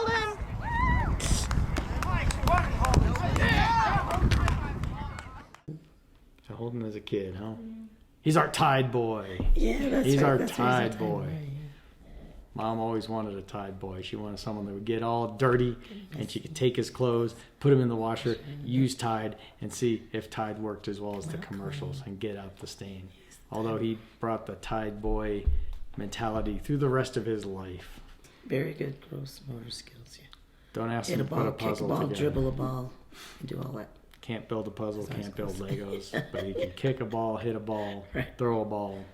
hold him. So Holden as a kid, huh? He's our Tide boy. Yeah, that's He's right. our That's Tide boy. Right. Mom always wanted a Tide boy. She wanted someone that would get all dirty and she could take his clothes, put them in the washer, use Tide, and see if Tide worked as well as the commercials and get out the stain. Although he brought the Tide boy mentality through the rest of his life. Very good gross motor skills, yeah. Don't ask Hit him a to put ball, a kick a puzzle ball, together. dribble a ball, and do all that. Can't build a puzzle, That's can't build what I was Legos, but he can kick a ball, hit a ball, Right. throw a ball.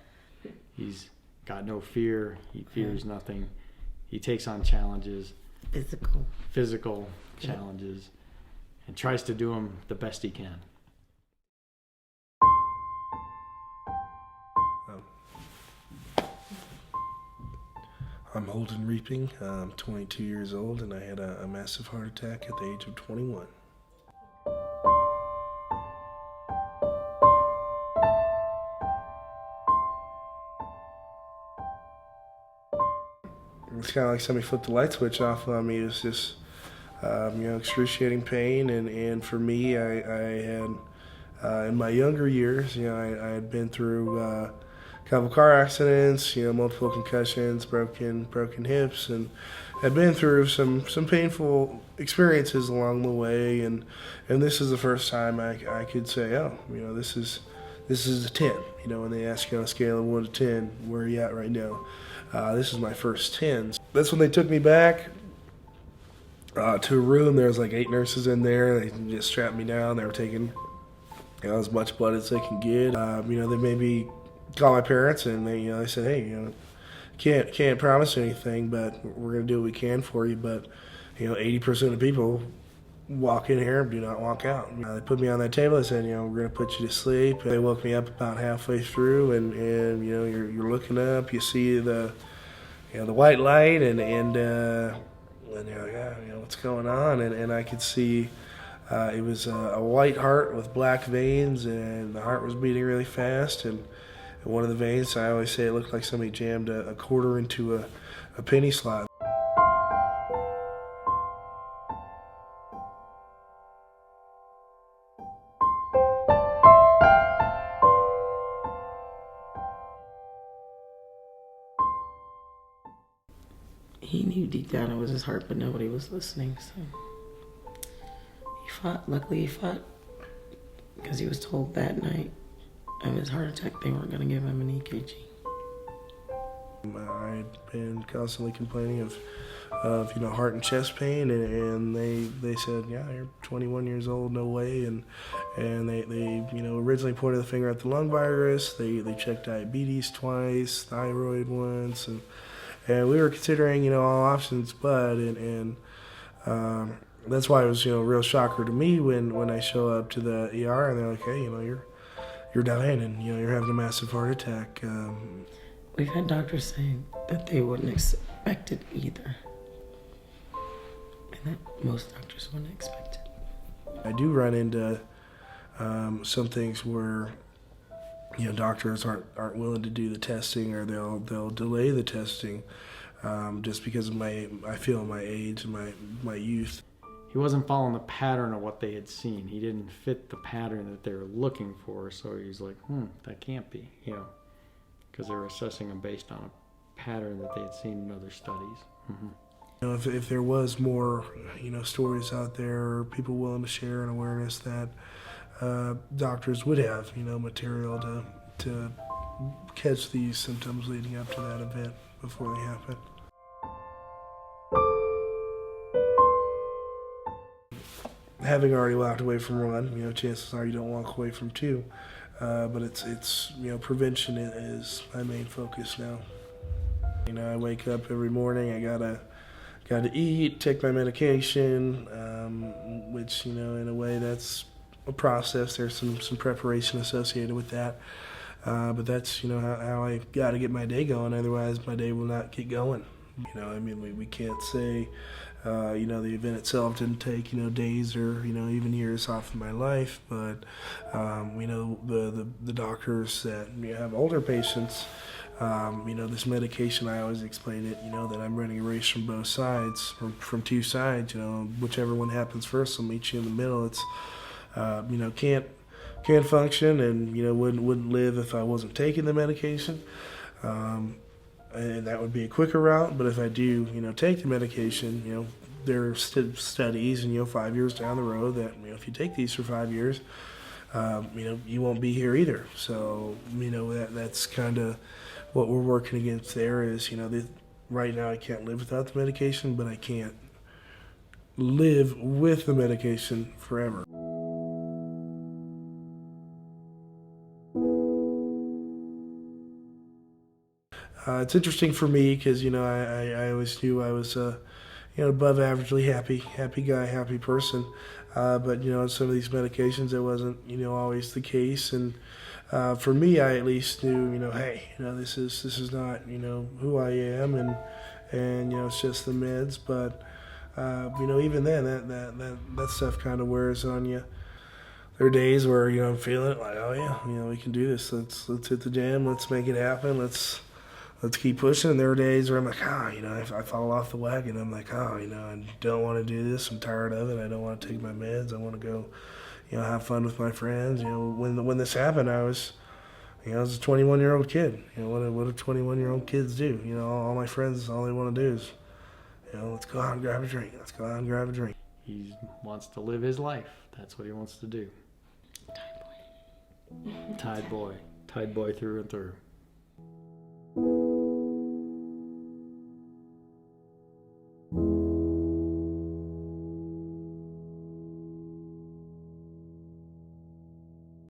He's got no fear. He fears nothing. He takes on challenges, physical challenges, and tries to do them the best he can. I'm Holden Reaping. I'm 22 years old, and I had a massive heart attack at the age of 21. It's kind of like somebody flipped the light switch off on me. It was just, excruciating pain, and for me, I had, in my younger years, I had been through a couple car accidents, multiple concussions, broken hips, and had been through some painful experiences along the way, and this is the first time I could say, oh, this is a 10. When they ask you on a scale of 1 to 10, where are you at right now? This is my first 10. That's when they took me back to a room. There was like 8 nurses in there. They just strapped me down. They were taking as much blood as they can get. They made me call my parents, and they said, hey, can't promise anything, but we're gonna do what we can for you. But 80% of people walk in here and do not walk out. They put me on that table. They said, we're gonna put you to sleep. They woke me up about halfway through, and you're looking up. You see the the white light, and you're like, yeah, what's going on? And I could see. It was a white heart with black veins, and the heart was beating really fast. And one of the veins, I always say it looked like somebody jammed a quarter into a penny slot. He knew deep down it was his heart, but nobody was listening, so he fought. Luckily he fought, because he was told that night of his heart attack they weren't going to give him an EKG. I had been constantly complaining of heart and chest pain, and they said, yeah, you're 21 years old, no way, and they originally pointed the finger at the lung virus. They checked diabetes twice, thyroid once, and we were considering all options, but that's why it was a real shocker to me when I show up to the ER and they're like, hey, you're dying, and you're having a massive heart attack. We've had doctors say that they wouldn't expect it either, and that most doctors wouldn't expect it. I do run into some things where doctors aren't willing to do the testing, or they'll delay the testing just because of my age and my youth. He wasn't following the pattern of what they had seen. He didn't fit the pattern that they were looking for, so he's like, that can't be, because they were assessing him based on a pattern that they had seen in other studies. Mm-hmm. If there was more, stories out there, or people willing to share an awareness that doctors would have, material to catch these symptoms leading up to that event before they happen. Having already walked away from one, chances are you don't walk away from two. But it's prevention is my main focus now. I wake up every morning. I gotta eat, take my medication, which in a way that's a process. There's some preparation associated with that. But that's how I gotta get my day going. Otherwise, my day will not get going. We can't say. The event itself didn't take, days or, even years off of my life, but, the doctors that have older patients, This medication, I always explain it, that I'm running a race from both sides, from two sides, whichever one happens first will meet you in the middle. It's, can't function and, wouldn't live if I wasn't taking the medication. And that would be a quicker route. But if I do, take the medication, there are studies, and 5 years down the road that if you take these for 5 years, you won't be here either. So that's kind of what we're working against. There is right now I can't live without the medication, but I can't live with the medication forever. It's interesting for me because I always knew I was above averagely happy guy, happy person. But some of these medications, that wasn't always the case. And for me, I at least knew hey, this is not who I am, and it's just the meds. But even then, that stuff kind of wears on you. There are days where I'm feeling it like, oh yeah, we can do this. Let's hit the gym. Let's make it happen. Let's keep pushing. And there are days where I'm like, I fall off the wagon. I'm like, I don't want to do this. I'm tired of it. I don't want to take my meds. I want to go, have fun with my friends. When this happened, I was a 21-year-old kid. What do 21-year-old kids do? All my friends, all they want to do is, let's go out and grab a drink. Let's go out and grab a drink. He wants to live his life. That's what he wants to do. Tide boy through and through.